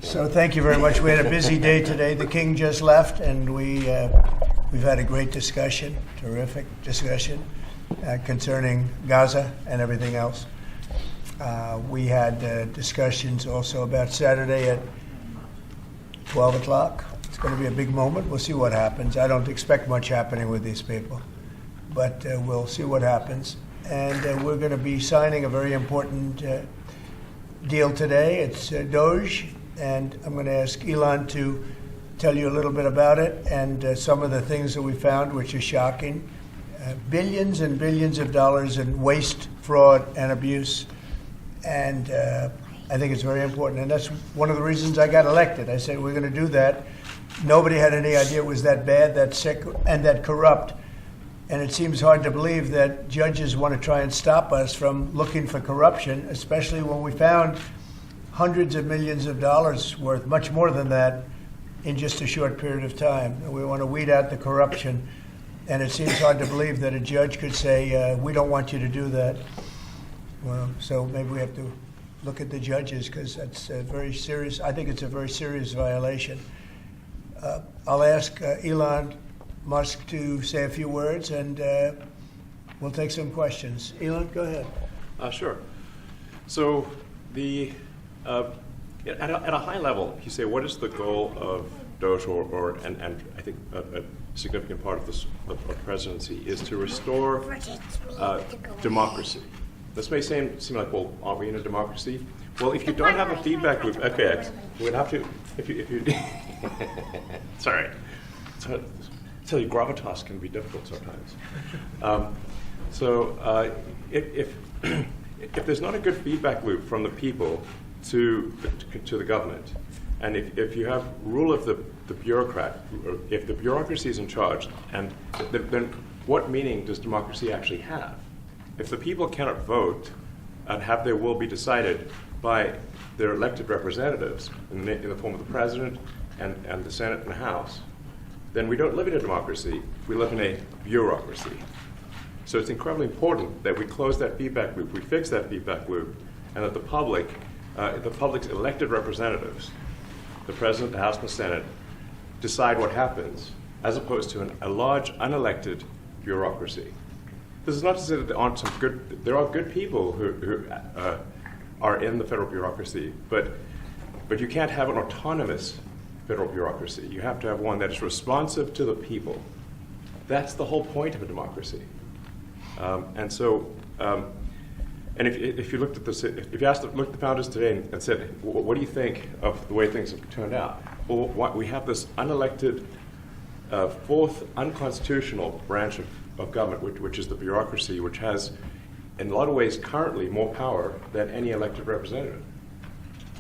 So thank you very much. We had a busy day today. The king just left, and we've had a great discussion, terrific discussion concerning Gaza and everything else. We had discussions also about Saturday at 12 o'clock. It's going to be a big moment. We'll see what happens. I don't expect much happening with these people, but we'll see what happens. And we're going to be signing a very important deal today. It's Doge, and I'm going to ask Elon to tell you a little bit about it and some of the things that we found, which are shocking. Billions and billions of dollars in waste, fraud, and abuse. And I think it's very important. And that's one of the reasons I got elected. I said, we're going to do that. Nobody had any idea it was that bad, that sick, and that corrupt. And it seems hard to believe that judges want to try and stop us from looking for corruption, especially when we found hundreds of millions of dollars worth, much more than that, in just a short period of time. And we want to weed out the corruption. And it seems hard to believe that a judge could say, we don't want you to do that. Well, so maybe we have to look at the judges, because that's very serious. I think it's a very serious violation. I'll ask Elon Musk to say a few words, and we'll take some questions. Elon, go ahead. Sure. So at a high level, you say, what is the goal of Doge, and I think a significant part of this of presidency is to restore democracy. This may seem like, well, are we in a democracy? Well, if you don't have a feedback loop, okay, we'd have to. If you sorry, I tell you, gravitas can be difficult sometimes. If there's not a good feedback loop from the people to the government, and if you have rule of the bureaucrat, or if the bureaucracy is in charge, and then what meaning does democracy actually have? If the people cannot vote and have their will be decided by their elected representatives in the form of the president and the Senate and the House, then we don't live in a democracy, we live in a bureaucracy. So it's incredibly important that we close that feedback loop, we fix that feedback loop, and that the public's elected representatives, the president, the House, and the Senate, decide what happens, as opposed to a large unelected bureaucracy. This is not to say that there are good people who are in the federal bureaucracy, but you can't have an autonomous federal bureaucracy. You have to have one that is responsive to the people. That's the whole point of a democracy. And if you looked at this, if you looked at the founders today and said, what do you think of the way things have turned out? Well, we have this unelected, fourth unconstitutional branch of government, which is the bureaucracy, which has, in a lot of ways, currently more power than any elected representative.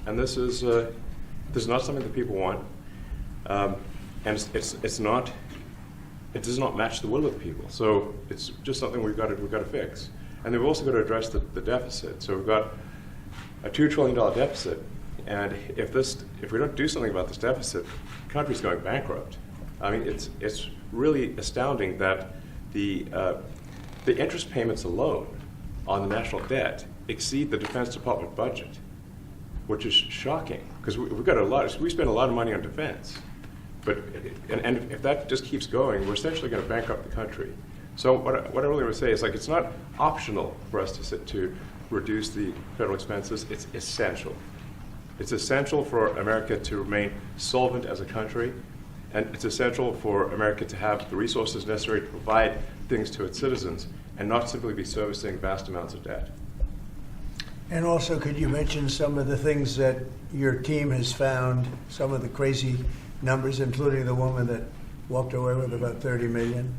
And this is not something that people want, and it does not match the will of the people. So it's just something we've got to fix. And then we've also got to address the deficit. So we've got a $2 trillion deficit, and if we don't do something about this deficit, the country's going bankrupt. I mean, it's really astounding that the interest payments alone on the national debt exceed the Defense Department budget, which is shocking, because we spend a lot of money on defense. But if that just keeps going, we're essentially going to bankrupt the country. So what I really want to say is, like, it's not optional for us to reduce the federal expenses. It's essential. It's essential for America to remain solvent as a country, and it's essential for America to have the resources necessary to provide things to its citizens and not simply be servicing vast amounts of debt. And also, could you mention some of the things that your team has found, some of the crazy numbers, including the woman that walked away with about $30 million,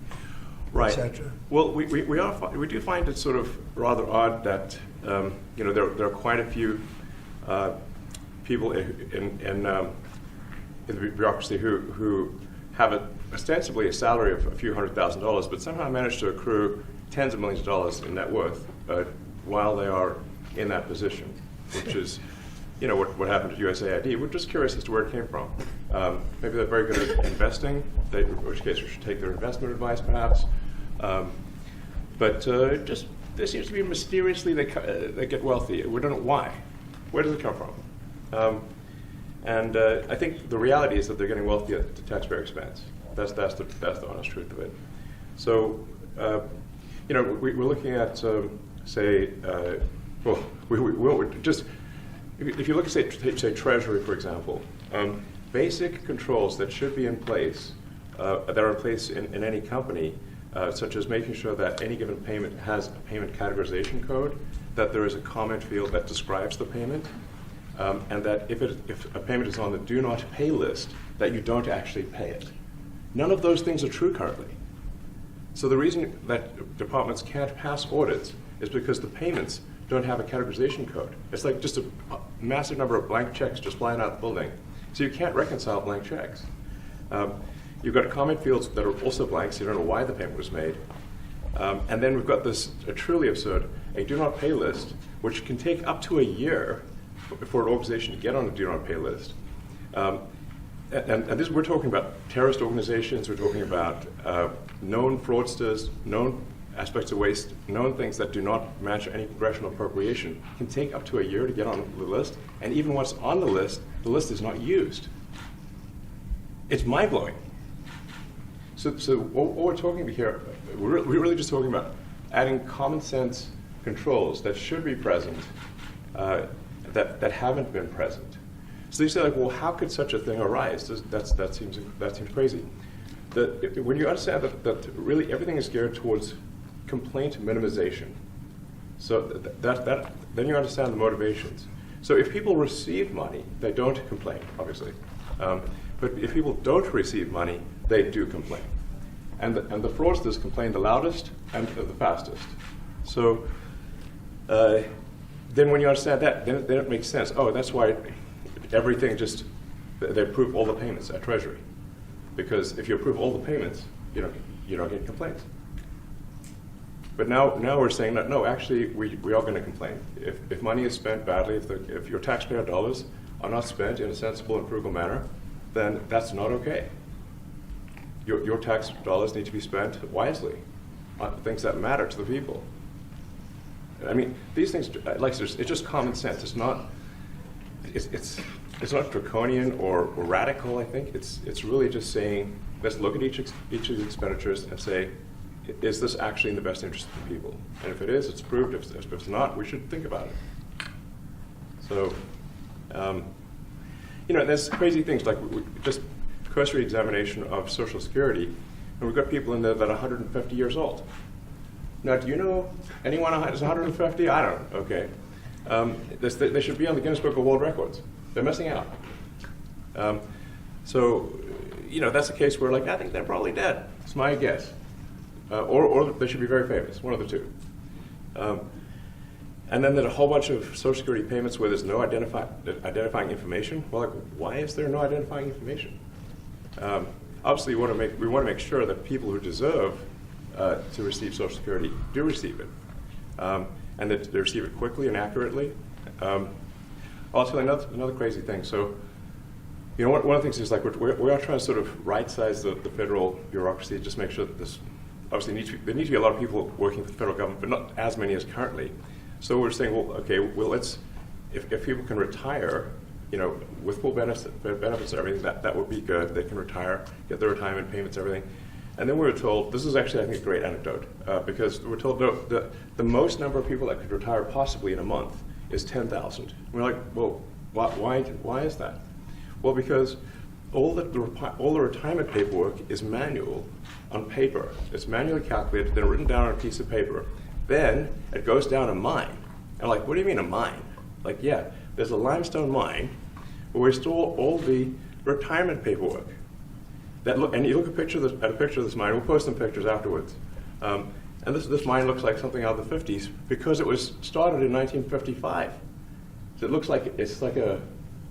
right, et cetera? Well, we do find it sort of rather odd that there are quite a few people in the bureaucracy who have ostensibly a salary of a few $100,000, but somehow manage to accrue tens of millions of dollars in net worth while they are in that position, which is, what happened at USAID. We're just curious as to where it came from. Maybe they're very good at investing, in which case we should take their investment advice, perhaps. But just there seems to be mysteriously they get wealthy. We don't know why. Where does it come from? And I think the reality is that they're getting wealthy at the taxpayer expense. That's the honest truth of it. So, we're looking at, if you look at, say Treasury, for example, basic controls that should be in place, that are in place in any company, such as making sure that any given payment has a payment categorization code, that there is a comment field that describes the payment, and that if a payment is on the do not pay list, that you don't actually pay it. None of those things are true currently. So the reason that departments can't pass audits is because the payments don't have a categorization code. It's like just a massive number of blank checks just flying out of the building. So you can't reconcile blank checks. You've got comment fields that are also blank, so you don't know why the payment was made. And then we've got this truly absurd, a do not pay list, which can take up to a year for an organization to get on a do not pay list. And this, we're talking about terrorist organizations, we're talking about known fraudsters, known aspects of waste, known things that do not match any congressional appropriation, can take up to a year to get on the list, and even once on the list is not used. It's mind-blowing. So what we're talking about here, we're really just talking about adding common sense controls that should be present, that haven't been present. So you say, like, well, how could such a thing arise? That seems crazy. When you understand that really everything is geared towards complaint minimization, so then you understand the motivations. So if people receive money, they don't complain, obviously. But if people don't receive money, they do complain. And the fraudsters complain the loudest and the fastest. So then when you understand that, then it makes sense. Oh, that's why everything they approve all the payments at Treasury. Because if you approve all the payments, you don't get complaints. But now we're saying that, no, actually, we are going to complain. If money is spent badly, if your taxpayer dollars are not spent in a sensible and frugal manner, then that's not okay. Your tax dollars need to be spent wisely on things that matter to the people. I mean, these things, it's just common sense. It's not draconian or radical, I think. It's really just saying, let's look at each of the expenditures and say, is this actually in the best interest of the people? And if it is, it's approved. If it's not, we should think about it. So, there's crazy things like just cursory examination of Social Security, and we've got people in there that are 150 years old. Now, do you know anyone who's 150? I don't know. Okay. They should be on the Guinness Book of World Records. They're missing out. That's a case where, I think they're probably dead. It's my guess. Or they should be very famous, one of the two. And then there's a whole bunch of Social Security payments where there's no identifying information. Well, why is there no identifying information? Obviously, we want to make sure that people who deserve to receive Social Security do receive it, and that they receive it quickly and accurately. I'll tell you another crazy thing. So, one of the things is we are trying to sort of right-size the federal bureaucracy, just make sure that this. Obviously, there need to be a lot of people working for the federal government, but not as many as currently. So we're saying, let's, if people can retire, with full benefits and everything, that would be good. They can retire, get their retirement payments, everything. And then we were told, this is actually, I think, a great anecdote, because we're told the most number of people that could retire possibly in a month is 10,000. We're like, well, why is that? Well, because all the retirement paperwork is manual on paper. It's manually calculated, then written down on a piece of paper. Then it goes down a mine. And what do you mean a mine? There's a limestone mine where we store all the retirement paperwork. And you look at a picture of this mine. We'll post some pictures afterwards. And this mine looks like something out of the 50s because it was started in 1955. So it looks like it's like a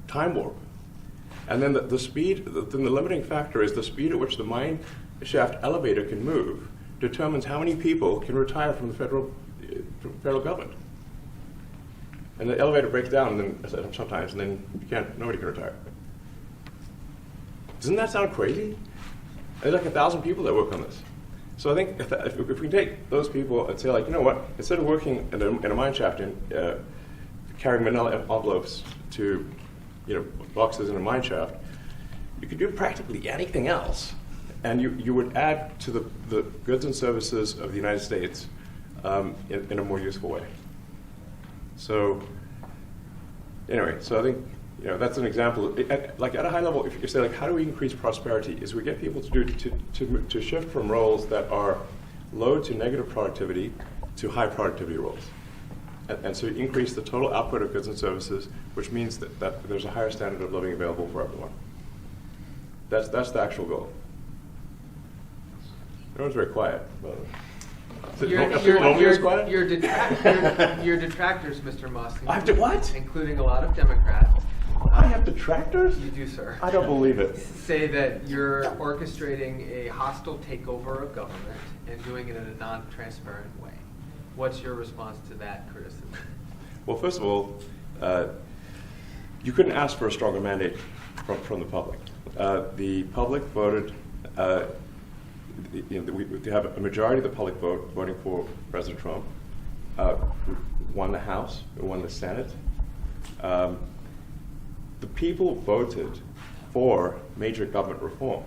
time warp. And then the speed, the limiting factor is the speed at which the mine shaft elevator can move determines how many people can retire from the federal government. And the elevator breaks down sometimes, and then nobody can retire. Doesn't that sound crazy? There's 1,000 people that work on this. So I think if we can take those people and say, you know what, instead of working in a mine shaft and carrying manila envelopes to boxes in a mine shaft. You could do practically anything else, and you would add to the goods and services of the United States in a more useful way. So anyway, so I think that's an example. At a high level, if you say how do we increase prosperity, is we get people to shift from roles that are low to negative productivity to high productivity roles. And so you increase the total output of goods and services, which means that there's a higher standard of living available for everyone. That's the actual goal. Everyone's very quiet. Your detractors, Mr. Musk, I have to what? including a lot of Democrats. I have detractors? You do, sir. I don't believe it. Say that you're orchestrating a hostile takeover of government and doing it in a non-transparent way. What's your response to that criticism? Well, first of all, you couldn't ask for a stronger mandate from the public. The public voted. We have a majority of the public voting for President Trump. Won the House, won the Senate. The people voted for major government reform.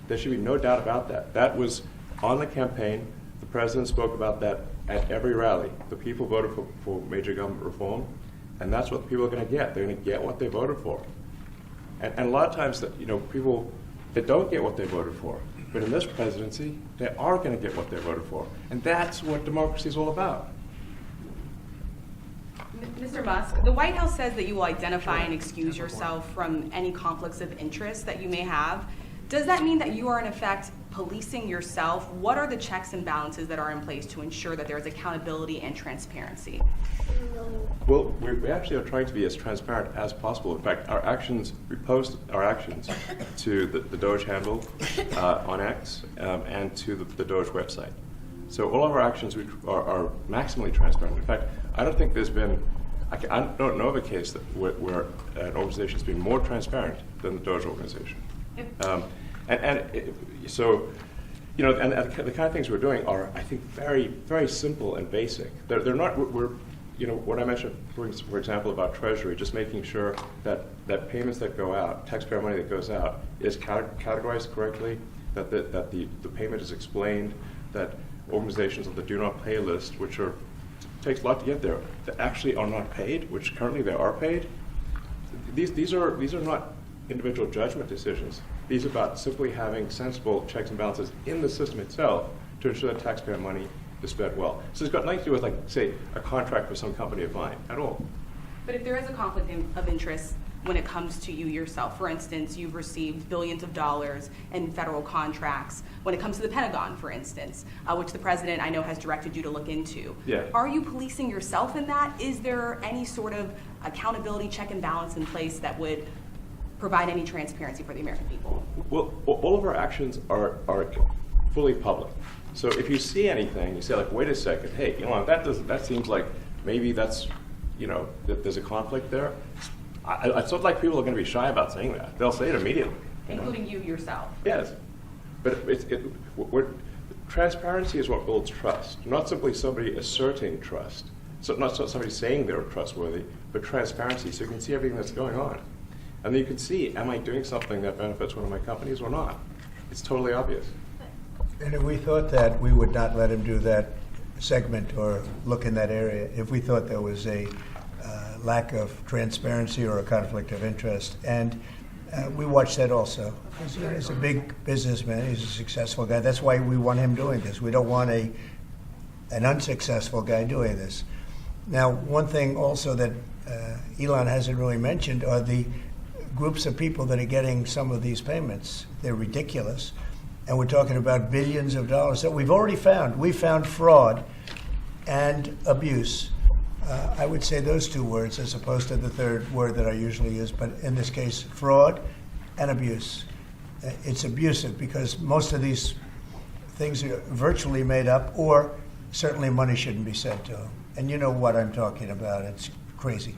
There should be no doubt about that. That was on the campaign. The president spoke about that at every rally. The people voted for major government reform, and that's what the people are going to get. They're going to get what they voted for. And a lot of times, people that don't get what they voted for. But in this presidency, they are going to get what they voted for. And that's what democracy is all about. Mr. Musk, the White House says that you will identify and excuse yourself from any conflicts of interest that you may have. Does that mean that you are, in effect, policing yourself? What are the checks and balances that are in place to ensure that there is accountability and transparency? Well, we actually are trying to be as transparent as possible. In fact, we post our actions to the Doge handle on X and to the Doge website. So all of our actions are maximally transparent. In fact, I don't think there's been, I don't know of a case where an organization has been more transparent than the Doge organization. So the kind of things we're doing are, I think, very, very simple and basic. They're not, what I mentioned, for example, about Treasury, just making sure that payments that go out, taxpayer money that goes out, is categorized correctly, that the payment is explained, that organizations on the do not pay list, which takes a lot to get there, that actually are not paid, which currently they are paid. These are not individual judgment decisions. These are about simply having sensible checks and balances in the system itself to ensure that taxpayer money is spent well. So it's got nothing to do with, say, a contract with some company of mine at all. But if there is a conflict of interest when it comes to you yourself, for instance, you've received billions of dollars in federal contracts. When it comes to the Pentagon, for instance, which the president I know has directed you to look into. Yeah. Are you policing yourself in that? Is there any sort of accountability check and balance in place that would provide any transparency for the American people? Well, all of our actions are fully public. So if you see anything, you say, wait a second, hey, Elon, that seems like maybe that's, that there's a conflict there. It's not like people are going to be shy about saying that. They'll say it immediately. Including you yourself. Yes. But transparency is what builds trust, not simply somebody asserting trust. So not somebody saying they're trustworthy, but transparency, so you can see everything that's going on. And then you can see, am I doing something that benefits one of my companies or not? It's totally obvious. And if we thought that, we would not let him do that segment or look in that area if we thought there was a lack of transparency or a conflict of interest. And we watch that also. He's a big businessman. He's a successful guy. That's why we want him doing this. We don't want an unsuccessful guy doing this. Now, one thing also that Elon hasn't really mentioned are the groups of people that are getting some of these payments. They're ridiculous. And we're talking about billions of dollars that we've already found. We found fraud and abuse. I would say those two words as opposed to the third word that I usually use, but in this case, fraud and abuse. It's abusive because most of these things are virtually made up, or certainly money shouldn't be sent to them. And you know what I'm talking about. It's crazy.